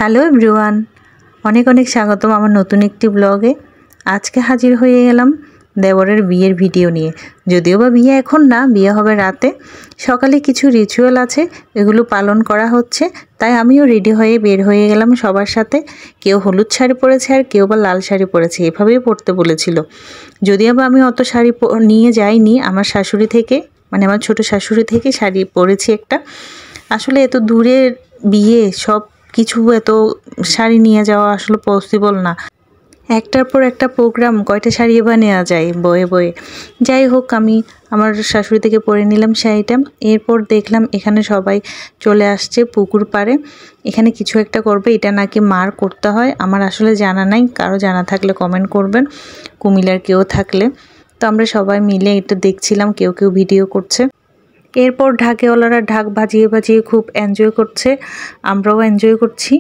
Hello everyone, অনেক অনেক স্বাগতম আমার নতুন একটি ব্লগে। আজকে হাজির হয়ে গেলাম দেবরের বিয়ের ভিডিও নিয়ে। যদিও বা বিয়ে এখন না, বিয়ে হবে রাতে। সকালে কিছু রিচুয়াল আছে, এগুলো পালন করা হচ্ছে, তাই আমিও রেডি হয়ে বের হয়ে গেলাম সবার সাথে। কেউ হলুদ শাড়ি পরেছে আর কেউ বা লাল শাড়ি পরেছে, এভাবেই পরতে বলেছিল। যদিও বা আমি অত শাড়ি নিয়ে যাইনি, আমার শাশুড়ি থেকে মানে আমার ছোট শাশুড়ি থেকে শাড়ি পরেছি একটা। আসলে এত দূরের বিয়ে, সব কিছু এত শাড়ি নিয়ে যাওয়া আসলে পসিবল না। একটার পর একটা প্রোগ্রাম, কয়টা শাড়ি বা নেওয়া যায় বয়ে বয়ে। যাই হোক, আমি আমার শাশুড়ি থেকে পরে নিলাম শাড়িটা। এরপর দেখলাম এখানে সবাই চলে আসছে পুকুর পাড়ে। এখানে কিছু একটা করবে, এটা নাকি মার করতে হয়। আমার আসলে জানা নাই, কারো জানা থাকলে কমেন্ট করবেন, কুমিল্লার কেউ থাকলে। তো আমরা সবাই মিলে এটা দেখছিলাম, কেউ কেউ ভিডিও করছে। এরপর ঢাকেওয়ালারা ঢাক বাজিয়ে বাজিয়ে খুব এনজয় করছে, আমরাও এনজয় করছি।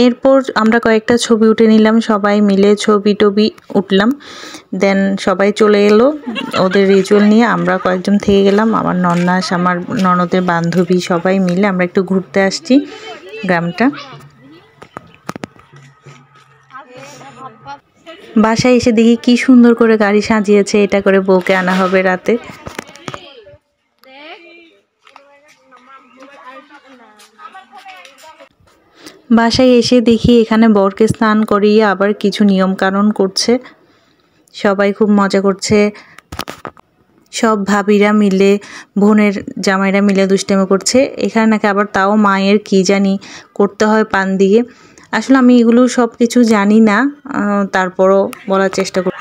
এরপর আমরা কয়েকটা ছবি উঠে নিলাম, সবাই মিলে ছবি টবি উঠলাম। দেন সবাই চলে এলো ওদের রিচুয়াল নিয়ে। আমরা কয়েকজন থেকে গেলাম, আমার নন্নাস, আমার ননদের বান্ধবী, সবাই মিলে আমরা একটু ঘুরতে আসছি গ্রামটা। বাসায় এসে দেখি কি সুন্দর করে গাড়ি সাজিয়েছে, এটা করে বউকে আনা হবে রাতে। বাসায় এসে দেখি এখানে বরকে স্নান করিয়ে আবার কিছু নিয়ম কানুন করছে। সবাই খুব মজা করছে, সব ভাবিরা মিলে, বোনের জামাইরা মিলে দুষ্টামি করছে। এখানে নাকি আবার তাও মায়ের কি জানি করতে হয় পান দিয়ে। আসলে আমি এগুলো সব কিছু জানি না, তারপরও বলার চেষ্টা করি।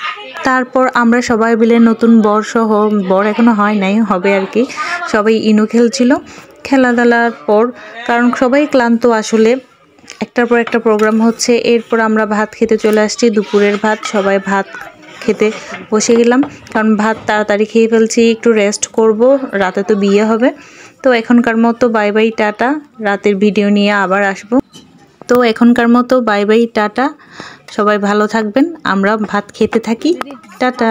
তারপর আমরা সবাই মিলে নতুন বর সহ, বর এখনো হয় নাই, হবে আর কি, সবাই ইনু খেলছিল। খেলাধুলার পর, কারণ সবাই ক্লান্ত আসলে, একটার পর একটা প্রোগ্রাম হচ্ছে। এরপর আমরা ভাত খেতে চলে আসছি, দুপুরের ভাত। সবাই ভাত খেতে বসে গেলাম, কারণ ভাত তাড়াতাড়ি খেয়ে ফেলছি, একটু রেস্ট করব, রাতে তো বিয়ে হবে। তো এখনকার মতো বাই বাই টাটা, রাতের ভিডিও নিয়ে আবার আসব। তো এখনকার মতো বাই বাই টাটা, সবাই ভালো থাকবেন, আমরা ভাত খেতে থাকি, টাটা।